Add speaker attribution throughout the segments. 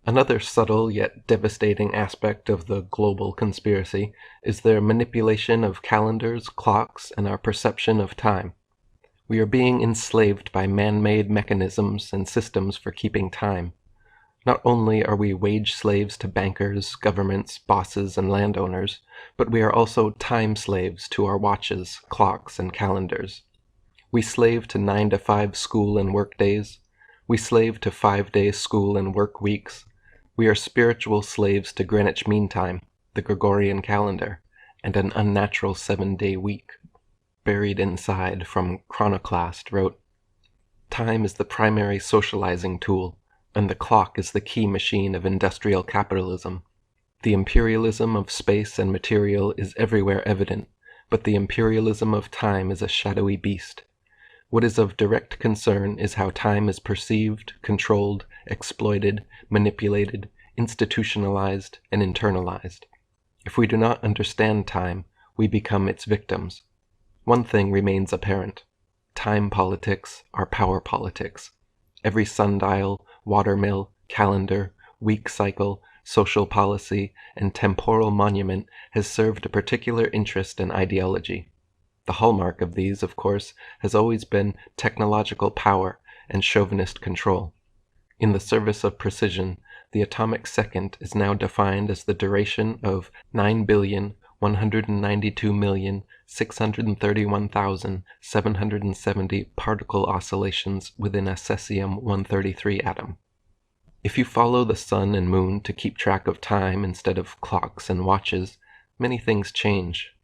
Speaker 1: Another subtle yet devastating aspect of the global conspiracy is their manipulation of calendars, clocks, and our perception of time. We are being enslaved by man-made mechanisms and systems for keeping time. Not only are we wage slaves to bankers, governments, bosses, and landowners, but we are also time slaves to our watches, clocks, and calendars. We slave to 9-to-5 school and work days. We slave to 5-day school and work weeks. We are spiritual slaves to Greenwich Mean Time, the Gregorian calendar, and an unnatural 7-day week. Buried Inside from Chronoclast wrote, "Time is the primary socializing tool, and the clock is the key machine of industrial capitalism. The imperialism of space and material is everywhere evident, but the imperialism of time is a shadowy beast. What is of direct concern is how time is perceived, controlled, exploited, manipulated, institutionalized, and internalized. If we do not understand time, we become its victims. One thing remains apparent. Time politics are power politics. Every sundial, watermill, calendar, week cycle, social policy, and temporal monument has served a particular interest and ideology. The hallmark of these, of course, has always been technological power and chauvinist control. In the service of precision, the atomic second is now defined as the duration of 9,192,631,770 particle oscillations within a cesium-133 atom. If you follow the sun and moon to keep track of time instead of clocks and watches, many things change.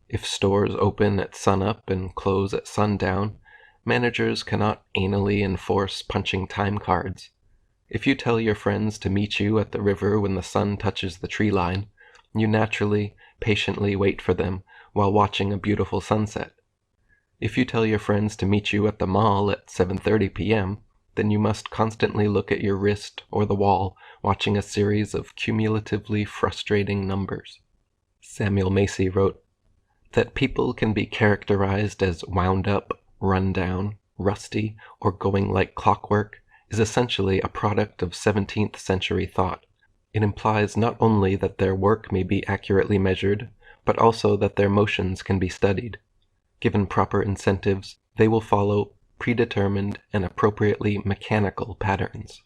Speaker 1: If stores open at sunup and close at sundown, managers cannot anally enforce punching time cards. If you tell your friends to meet you at the river when the sun touches the tree line, you naturally, patiently wait for them while watching a beautiful sunset. If you tell your friends to meet you at the mall at 7:30 p.m., then you must constantly look at your wrist or the wall, watching a series of cumulatively frustrating numbers. Samuel Macy wrote, "That people can be characterized as wound up, run down, rusty, or going like clockwork is essentially a product of 17th century thought. It implies not only that their work may be accurately measured, but also that their motions can be studied. Given proper incentives, they will follow predetermined and appropriately mechanical patterns.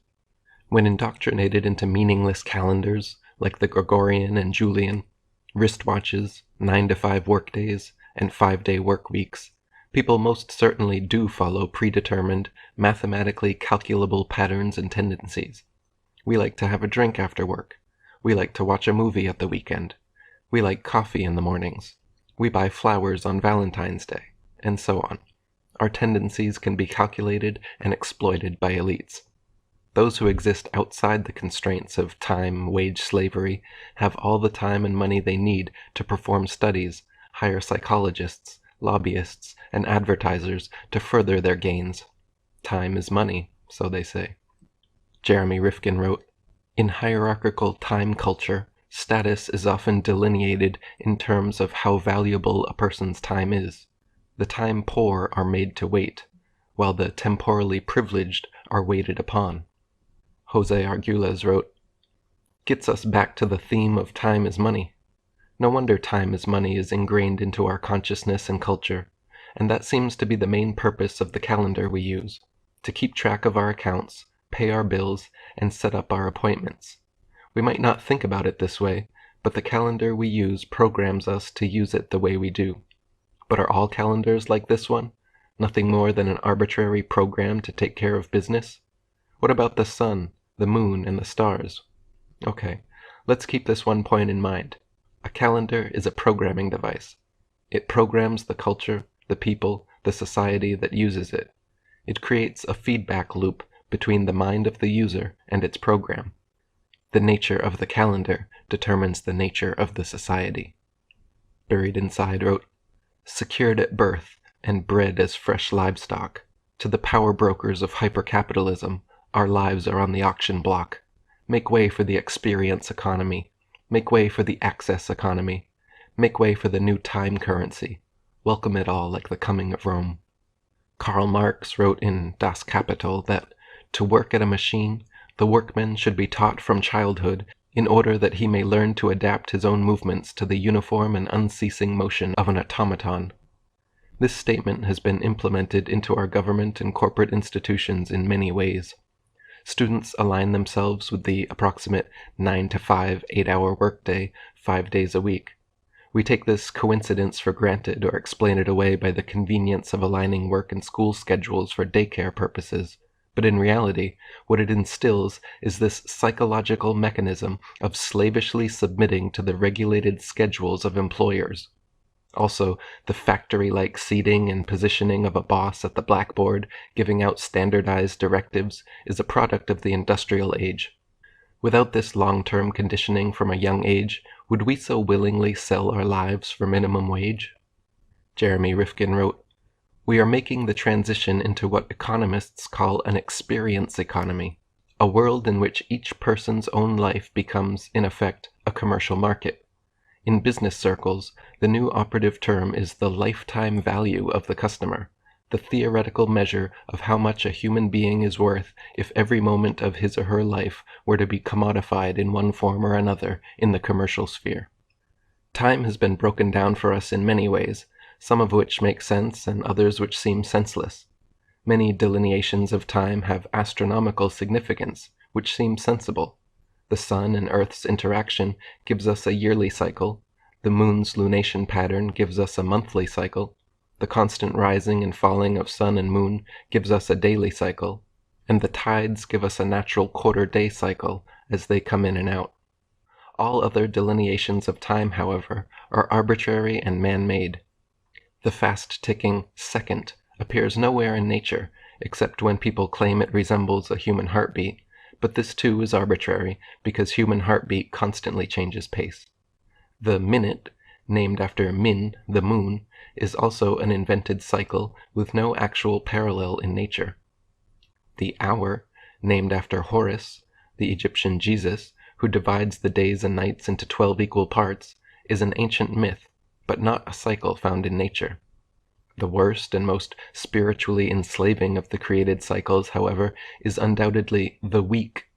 Speaker 1: When indoctrinated into meaningless calendars, like the Gregorian and Julian, wristwatches, 9-to-5 workdays, and 5-day work weeks, people most certainly do follow predetermined, mathematically calculable patterns and tendencies. We like to have a drink after work. We like to watch a movie at the weekend. We like coffee in the mornings. We buy flowers on Valentine's Day, and so on. Our tendencies can be calculated and exploited by elites. Those who exist outside the constraints of time, wage slavery, have all the time and money they need to perform studies, hire psychologists, lobbyists, and advertisers to further their gains. Time is money, so they say." Jeremy Rifkin wrote, "In hierarchical time culture, status is often delineated in terms of how valuable a person's time is. The time poor are made to wait, while the temporally privileged are waited upon." Jose Arguelles wrote, "Gets us back to the theme of time is money. No wonder time is money is ingrained into our consciousness and culture, and that seems to be the main purpose of the calendar we use, to keep track of our accounts, pay our bills, and set up our appointments. We might not think about it this way, but the calendar we use programs us to use it the way we do. But are all calendars like this one? Nothing more than an arbitrary program to take care of business? What about the sun, the moon, and the stars? Okay, let's keep this one point in mind. A calendar is a programming device. It programs the culture, the people, the society that uses it. It creates a feedback loop between the mind of the user and its program. The nature of the calendar determines the nature of the society." Buried Inside wrote, "Secured at birth and bred as fresh livestock, to the power brokers of hypercapitalism, our lives are on the auction block. Make way for the experience economy. Make way for the access economy. Make way for the new time currency. Welcome it all like the coming of Rome." Karl Marx wrote in Das Kapital that to work at a machine, The workman should be taught from childhood in order that he may learn to adapt his own movements to the uniform and unceasing motion of an automaton. This statement has been implemented into our government and corporate institutions in many ways. Students align themselves with the approximate 9 to 5, 8-hour workday, 5 days a week. We take this coincidence for granted or explain it away by the convenience of aligning work and school schedules for daycare purposes. But in reality, what it instills is this psychological mechanism of slavishly submitting to the regulated schedules of employers. Also, the factory-like seating and positioning of a boss at the blackboard, giving out standardized directives, is a product of the industrial age. Without this long-term conditioning from a young age, would we so willingly sell our lives for minimum wage? Jeremy Rifkin wrote, "We are making the transition into what economists call an experience economy, a world in which each person's own life becomes, in effect, a commercial market. In business circles, the new operative term is the lifetime value of the customer, the theoretical measure of how much a human being is worth if every moment of his or her life were to be commodified in one form or another in the commercial sphere. Time has been broken down for us in many ways, some of which make sense and others which seem senseless. Many delineations of time have astronomical significance, which seem sensible. The sun and Earth's interaction gives us a yearly cycle, the moon's lunation pattern gives us a monthly cycle, the constant rising and falling of sun and moon gives us a daily cycle, and the tides give us a natural quarter-day cycle as they come in and out. All other delineations of time, however, are arbitrary and man-made. The fast-ticking second appears nowhere in nature, except when people claim it resembles a human heartbeat, but this too is arbitrary because human heartbeat constantly changes pace. The minute, named after Min, the moon, is also an invented cycle with no actual parallel in nature. The hour, named after Horus, the Egyptian Jesus, who divides the days and nights into 12 equal parts, is an ancient myth, but not a cycle found in nature. The worst and most spiritually enslaving of the created cycles, however, is undoubtedly the week.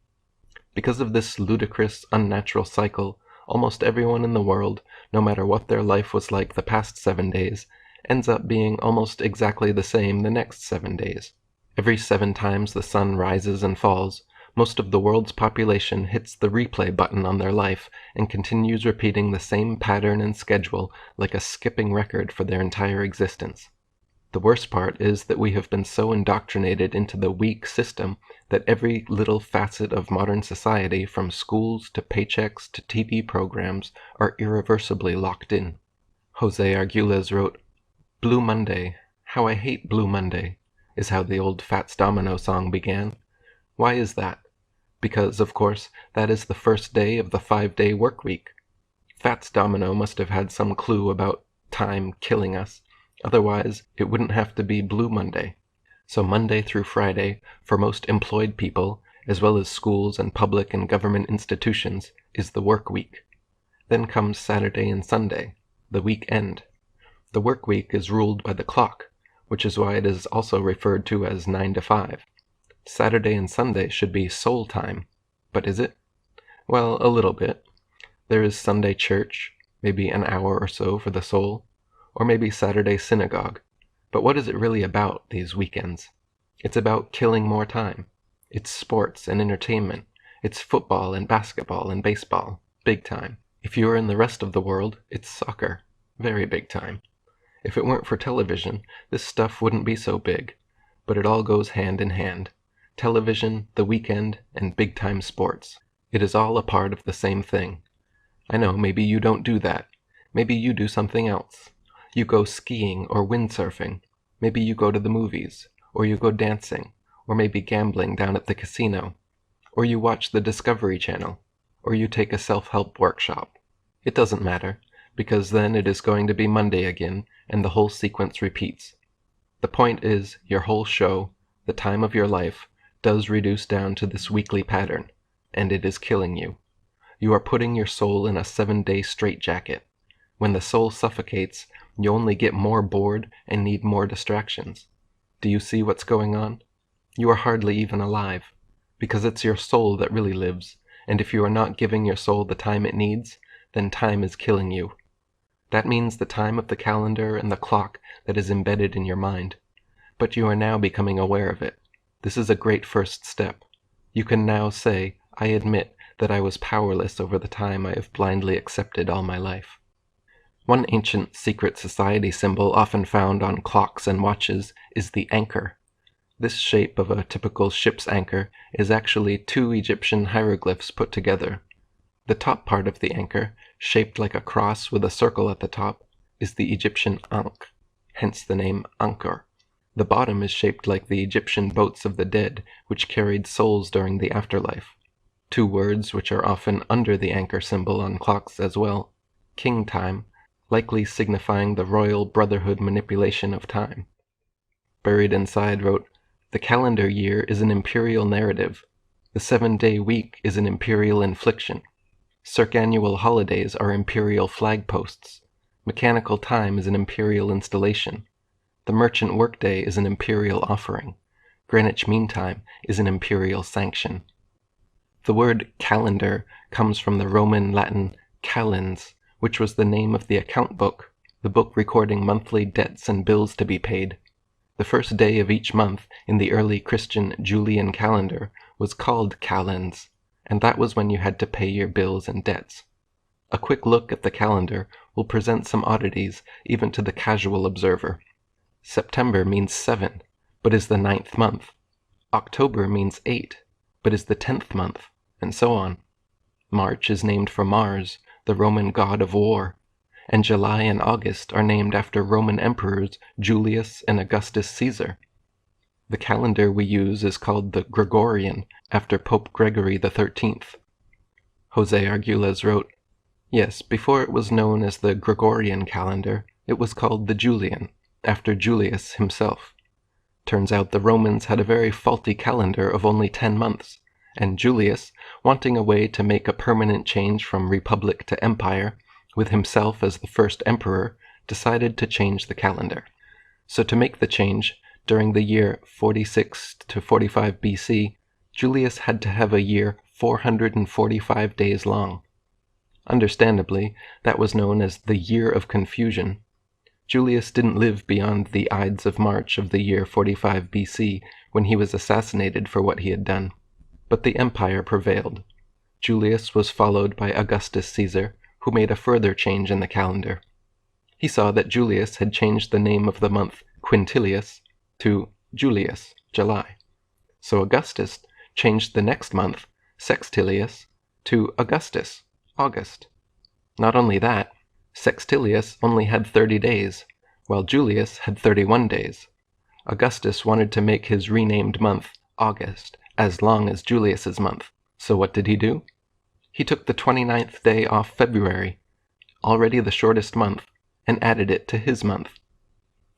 Speaker 1: Because of this ludicrous, unnatural cycle, almost everyone in the world, no matter what their life was like the past 7 days, ends up being almost exactly the same the next 7 days. Every 7 times the sun rises and falls, most of the world's population hits the replay button on their life and continues repeating the same pattern and schedule like a skipping record for their entire existence. The worst part is that we have been so indoctrinated into the week system that every little facet of modern society, from schools to paychecks to TV programs, are irreversibly locked in. Jose Arguelles wrote, "Blue Monday, how I hate Blue Monday," is how the old Fats Domino song began. Why is that? Because, of course, that is the first day of the 5-day work week. Fats Domino must have had some clue about time killing us, otherwise it wouldn't have to be Blue Monday. So Monday through Friday, for most employed people, as well as schools and public and government institutions, is the work week. Then comes Saturday and Sunday, the weekend. The work week is ruled by the clock, which is why it is also referred to as 9 to 5. Saturday and Sunday should be soul time, but is it? Well, a little bit. There is Sunday church, maybe an hour or so for the soul, or maybe Saturday synagogue. But what is it really about, these weekends? It's about killing more time. It's sports and entertainment. It's football and basketball and baseball, big time. If you are in the rest of the world, it's soccer, very big time. If it weren't for television, this stuff wouldn't be so big, but it all goes hand in hand. Television, the weekend, and big-time sports. It is all a part of the same thing. I know, maybe you don't do that. Maybe you do something else. You go skiing or windsurfing. Maybe you go to the movies, or you go dancing, or maybe gambling down at the casino. Or you watch the Discovery Channel, or you take a self-help workshop. It doesn't matter, because then it is going to be Monday again, and the whole sequence repeats. The point is, your whole show, the time of your life, does reduce down to this weekly pattern, and it is killing you. You are putting your soul in a 7-day straitjacket. When the soul suffocates, you only get more bored and need more distractions. Do you see what's going on? You are hardly even alive. because it's your soul that really lives, and if you are not giving your soul the time it needs, then time is killing you. That means the time of the calendar and the clock that is embedded in your mind. But you are now becoming aware of it. This is a great first step. You can now say, I admit that I was powerless over the time I have blindly accepted all my life. One ancient secret society symbol often found on clocks and watches is the anchor. This shape of a typical ship's anchor is actually two Egyptian hieroglyphs put together. The top part of the anchor, shaped like a cross with a circle at the top, is the Egyptian ankh, hence the name Anchor. The bottom is shaped like the Egyptian boats of the dead, which carried souls during the afterlife. Two words which are often under the anchor symbol on clocks as well, king time, likely signifying the royal brotherhood manipulation of time. Buried inside wrote, the calendar year is an imperial narrative. The 7-day week is an imperial infliction. Circannual holidays are imperial flagposts. Mechanical time is an imperial installation. The merchant workday is an imperial offering. Greenwich Mean Time is an imperial sanction. The word calendar comes from the Roman Latin calens, which was the name of the account book, the book recording monthly debts and bills to be paid. The first day of each month in the early Christian Julian calendar was called calends, and that was when you had to pay your bills and debts. A quick look at the calendar will present some oddities even to the casual observer. September means 7, but is the 9th month. October means 8, but is the 10th month, and so on. March is named for Mars, the Roman god of war, and July and August are named after Roman emperors Julius and Augustus Caesar. The calendar we use is called the Gregorian, after Pope Gregory XIII. Jose Arguelles wrote, yes, before it was known as the Gregorian calendar, it was called the Julian, after Julius himself. Turns out the Romans had a very faulty calendar of only 10 months, and Julius, wanting a way to make a permanent change from republic to empire, with himself as the first emperor, decided to change the calendar. So to make the change, during the year 46 to 45 BC, Julius had to have a year 445 days long. Understandably, that was known as the Year of Confusion. Julius didn't live beyond the Ides of March of the year 45 BC, when he was assassinated for what he had done. But the empire prevailed. Julius was followed by Augustus Caesar, who made a further change in the calendar. He saw that Julius had changed the name of the month Quintilius to Julius, July. So Augustus changed the next month, Sextilius, to Augustus, August. Not only that, Sextilius only had 30 days, while Julius had 31 days. Augustus wanted to make his renamed month, August, as long as Julius's month. So what did he do? He took the 29th day off February, already the shortest month, and added it to his month.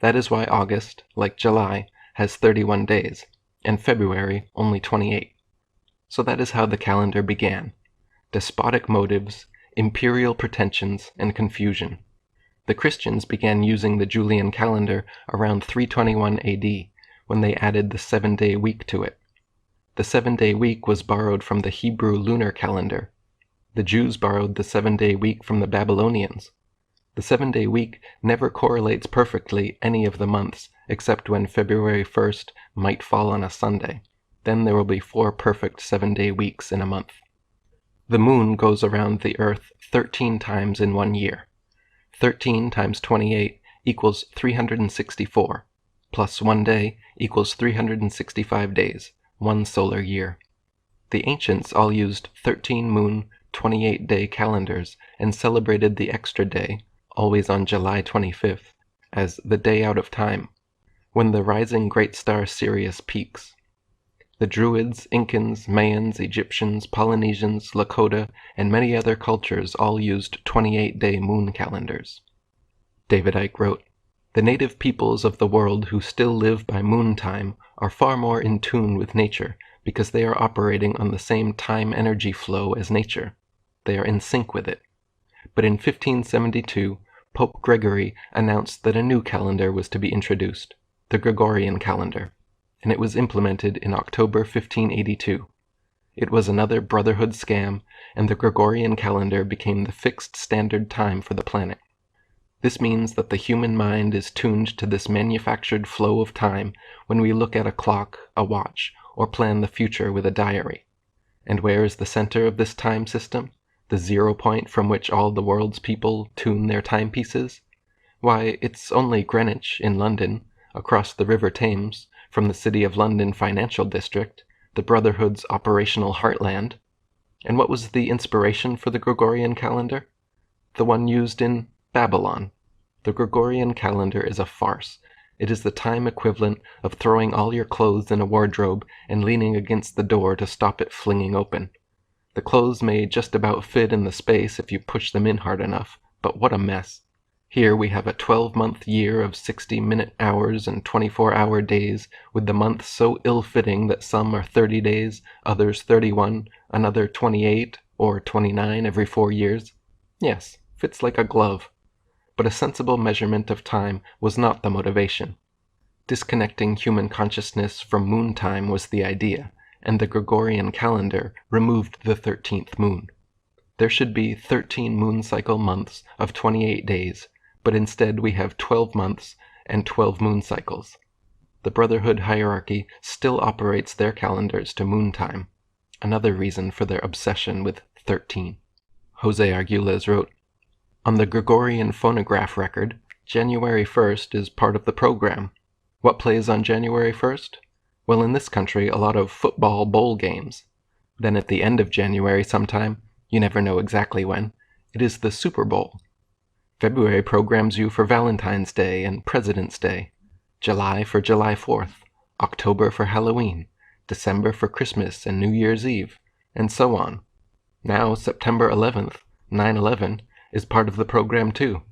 Speaker 1: That is why August, like July, has 31 days, and February only 28. So that is how the calendar began. Despotic motives, imperial pretensions, and confusion. The Christians began using the Julian calendar around 321 AD, when they added the 7-day week to it. The 7-day week was borrowed from the Hebrew lunar calendar. The Jews borrowed the 7-day week from the Babylonians. The 7-day week never correlates perfectly any of the months, except when February 1st might fall on a Sunday. Then there will be 4 perfect 7-day weeks in a month. The moon goes around the Earth 13 times in 1 year. 13 times 28 equals 364, plus 1 day equals 365 days, 1 solar year. The ancients all used 13-moon, 28-day calendars and celebrated the extra day, always on July 25th, as the day out of time, when the rising great star Sirius peaks. The Druids, Incans, Mayans, Egyptians, Polynesians, Lakota, and many other cultures all used 28-day moon calendars. David Icke wrote, "The native peoples of the world who still live by moon time are far more in tune with nature because they are operating on the same time-energy flow as nature. They are in sync with it. But in 1572, Pope Gregory announced that a new calendar was to be introduced, the Gregorian calendar, and it was implemented in October 1582. It was another Brotherhood scam, and the Gregorian calendar became the fixed standard time for the planet. This means that the human mind is tuned to this manufactured flow of time when we look at a clock, a watch, or plan the future with a diary. And where is the center of this time system? The 0 point from which all the world's people tune their timepieces? Why, it's only Greenwich in London, across the River Thames, from the City of London financial district, the Brotherhood's operational heartland. And what was the inspiration for the Gregorian calendar? The one used in Babylon. The Gregorian calendar is a farce. It is the time equivalent of throwing all your clothes in a wardrobe and leaning against the door to stop it flinging open. The clothes may just about fit in the space if you push them in hard enough, but what a mess. Here we have a 12-month year of 60-minute hours and 24-hour days, with the months so ill-fitting that some are 30 days, others 31, another 28 or 29 every 4 years. Yes, fits like a glove. But a sensible measurement of time was not the motivation. Disconnecting human consciousness from moon time was the idea, and the Gregorian calendar removed the 13th moon. There should be 13 moon cycle months of 28 days, but instead we have 12 months and 12 moon cycles. The Brotherhood hierarchy still operates their calendars to moon time, another reason for their obsession with 13. Jose Arguelles wrote, "On the Gregorian phonograph record, January 1st is part of the program. What plays on January 1st? Well, in this country, a lot of football bowl games. Then at the end of January sometime, you never know exactly when, it is the Super Bowl. February programs you for Valentine's Day and President's Day, July for July 4th, October for Halloween, December for Christmas and New Year's Eve, and so on. Now September 11th, 9/11, is part of the program too.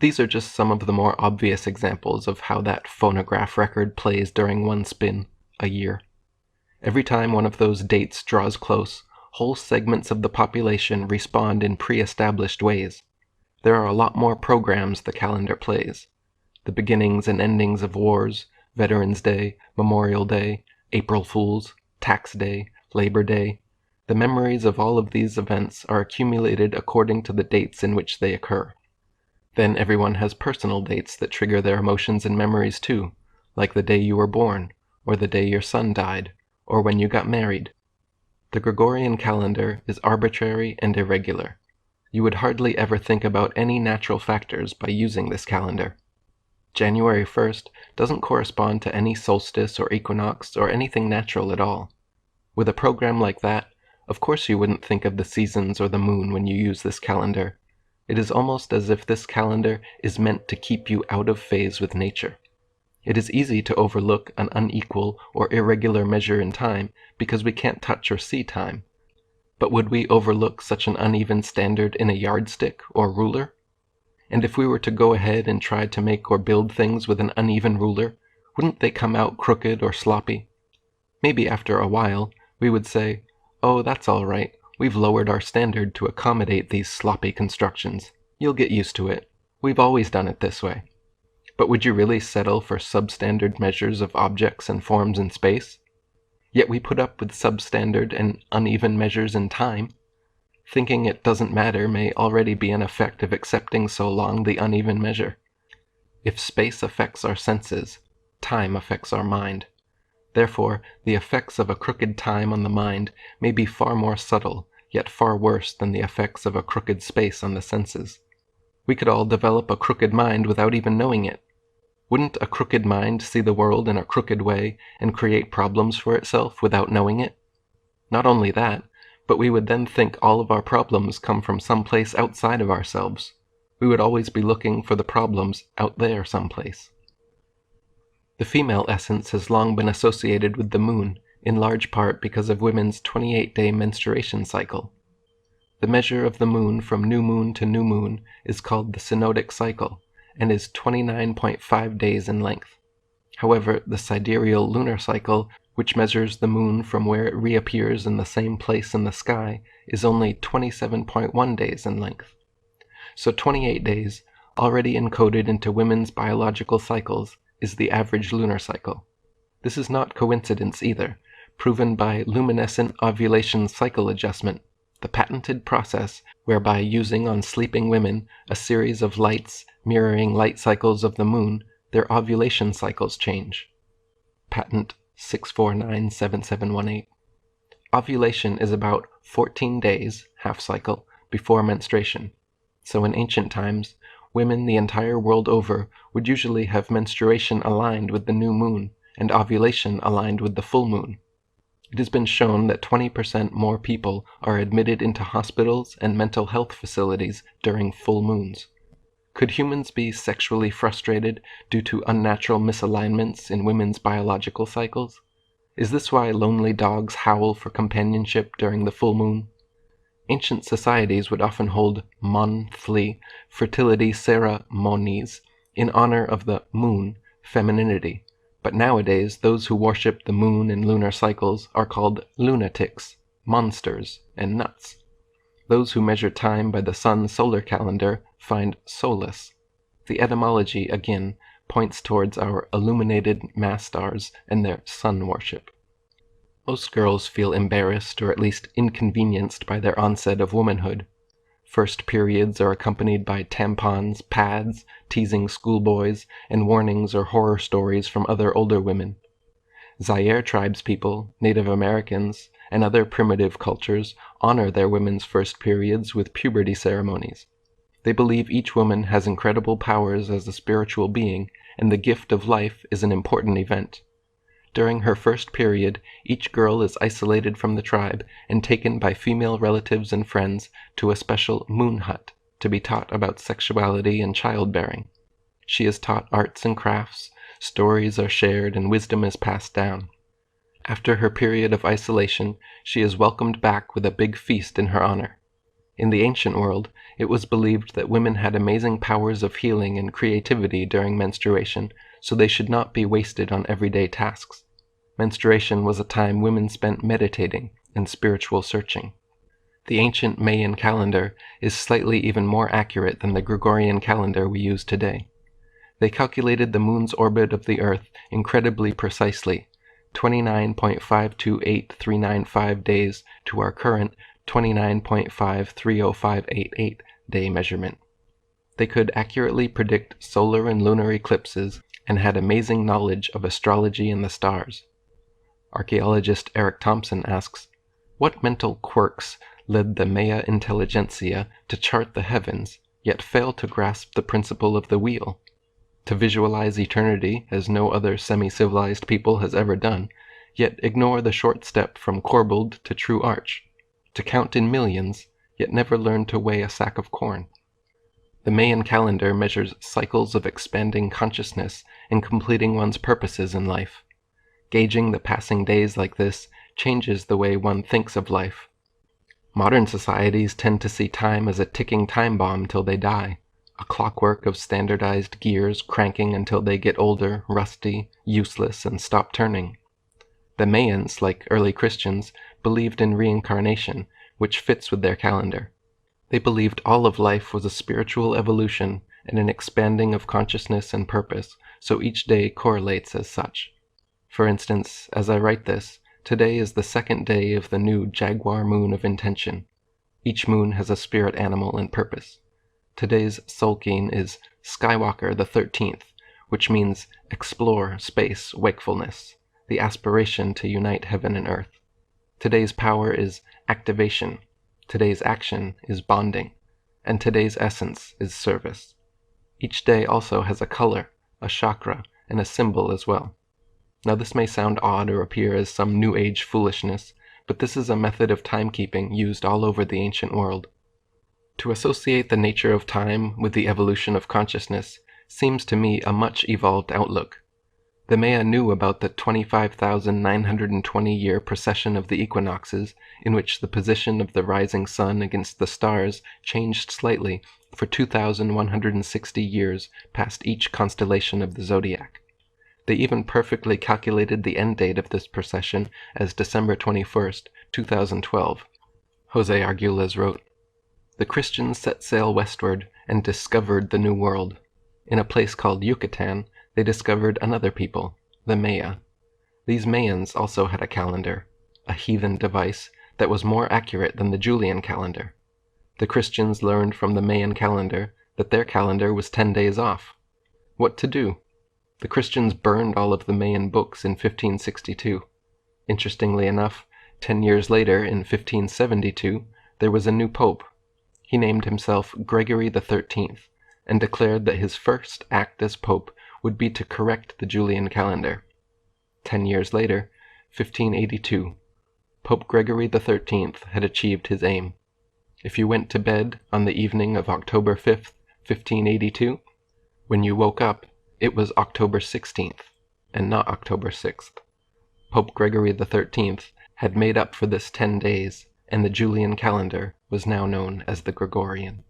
Speaker 1: These are just some of the more obvious examples of how that phonograph record plays during one spin, a year. Every time one of those dates draws close, whole segments of the population respond in pre-established ways. There are a lot more programs the calendar plays. The beginnings and endings of wars, Veterans Day, Memorial Day, April Fools, Tax Day, Labor Day. The memories of all of these events are accumulated according to the dates in which they occur. Then everyone has personal dates that trigger their emotions and memories too, like the day you were born, or the day your son died, or when you got married. The Gregorian calendar is arbitrary and irregular. You would hardly ever think about any natural factors by using this calendar. January 1st doesn't correspond to any solstice or equinox or anything natural at all. With a program like that, of course you wouldn't think of the seasons or the moon when you use this calendar. It is almost as if this calendar is meant to keep you out of phase with nature. It is easy to overlook an unequal or irregular measure in time because we can't touch or see time. But would we overlook such an uneven standard in a yardstick or ruler? And if we were to go ahead and try to make or build things with an uneven ruler, wouldn't they come out crooked or sloppy? Maybe after a while, we would say, "Oh, that's all right. We've lowered our standard to accommodate these sloppy constructions. You'll get used to it. We've always done it this way." But would you really settle for substandard measures of objects and forms in space? Yet we put up with substandard and uneven measures in time. Thinking it doesn't matter may already be an effect of accepting so long the uneven measure. If space affects our senses, time affects our mind. Therefore, the effects of a crooked time on the mind may be far more subtle, yet far worse than the effects of a crooked space on the senses. We could all develop a crooked mind without even knowing it. Wouldn't a crooked mind see the world in a crooked way and create problems for itself without knowing it? Not only that, but we would then think all of our problems come from someplace outside of ourselves. We would always be looking for the problems out there someplace. The female essence has long been associated with the moon, in large part because of women's 28-day menstruation cycle. The measure of the moon from new moon to new moon is called the synodic cycle, and is 29.5 days in length. However, the sidereal lunar cycle, which measures the moon from where it reappears in the same place in the sky, is only 27.1 days in length. So 28 days, already encoded into women's biological cycles, is the average lunar cycle. This is not coincidence either. proven by luminescent ovulation cycle adjustment, the patented process whereby using on sleeping women a series of lights mirroring light cycles of the moon, their ovulation cycles change. Patent 6497718. Ovulation is about 14 days, half cycle, before menstruation. So in ancient times, women the entire world over would usually have menstruation aligned with the new moon and ovulation aligned with the full moon. It has been shown that 20% more people are admitted into hospitals and mental health facilities during full moons. Could humans be sexually frustrated due to unnatural misalignments in women's biological cycles? Is this why lonely dogs howl for companionship during the full moon? Ancient societies would often hold monthly fertility ceremonies in honor of the moon femininity, but nowadays those who worship the moon and lunar cycles are called lunatics, monsters, and nuts. Those who measure time by the sun's solar calendar find solace. The etymology, again, points towards our illuminated mass stars and their sun worship. Most girls feel embarrassed or at least inconvenienced by their onset of womanhood. First periods are accompanied by tampons, pads, teasing schoolboys, and warnings or horror stories from other older women. Zaire tribespeople, Native Americans, and other primitive cultures honor their women's first periods with puberty ceremonies. They believe each woman has incredible powers as a spiritual being, and the gift of life is an important event. During her first period, each girl is isolated from the tribe and taken by female relatives and friends to a special moon hut to be taught about sexuality and childbearing. She is taught arts and crafts, stories are shared, and wisdom is passed down. After her period of isolation, she is welcomed back with a big feast in her honor. In the ancient world, it was believed that women had amazing powers of healing and creativity during menstruation, so they should not be wasted on everyday tasks. Menstruation was a time women spent meditating and spiritual searching. The ancient Mayan calendar is slightly even more accurate than the Gregorian calendar we use today. They calculated the moon's orbit of the Earth incredibly precisely, 29.528395 days to our current 29.530588 day measurement. They could accurately predict solar and lunar eclipses and had amazing knowledge of astrology and the stars. Archaeologist Eric Thompson asks, what mental quirks led the Maya intelligentsia to chart the heavens, yet fail to grasp the principle of the wheel? To visualize eternity as no other semi-civilized people has ever done, yet ignore the short step from corbelled to true arch. To count in millions, yet never learn to weigh a sack of corn. The Mayan calendar measures cycles of expanding consciousness and completing one's purposes in life. Gauging the passing days like this changes the way one thinks of life. Modern societies tend to see time as a ticking time bomb till they die, a clockwork of standardized gears cranking until they get older, rusty, useless, and stop turning. The Mayans, like early Christians, believed in reincarnation, which fits with their calendar. They believed all of life was a spiritual evolution and an expanding of consciousness and purpose, so each day correlates as such. For instance, as I write this, today is the second day of the new Jaguar moon of intention. Each moon has a spirit animal and purpose. Today's Solkine is Skywalker the 13th, which means explore, space, wakefulness, the aspiration to unite heaven and earth. Today's power is activation, today's action is bonding, and today's essence is service. Each day also has a color, a chakra, and a symbol as well. Now this may sound odd or appear as some New Age foolishness, but this is a method of timekeeping used all over the ancient world. To associate the nature of time with the evolution of consciousness seems to me a much evolved outlook. The Maya knew about the 25,920-year precession of the equinoxes, in which the position of the rising sun against the stars changed slightly for 2,160 years past each constellation of the zodiac. They even perfectly calculated the end date of this precession as December 21st, 2012. Jose Arguelles wrote, "The Christians set sail westward and discovered the New World. In a place called Yucatan, they discovered another people, the Maya. These Mayans also had a calendar, a heathen device that was more accurate than the Julian calendar. The Christians learned from the Mayan calendar that their calendar was 10 days off. What to do? The Christians burned all of the Mayan books in 1562. Interestingly enough, 10 years later, in 1572, there was a new pope. He named himself Gregory XIII and declared that his first act as pope would be to correct the Julian calendar. 10 years later, 1582, Pope Gregory XIII had achieved his aim. If you went to bed on the evening of October 5th, 1582, when you woke up, it was October 16th, and not October 6th. Pope Gregory XIII had made up for this 10 days, and the Julian calendar was now known as the Gregorian.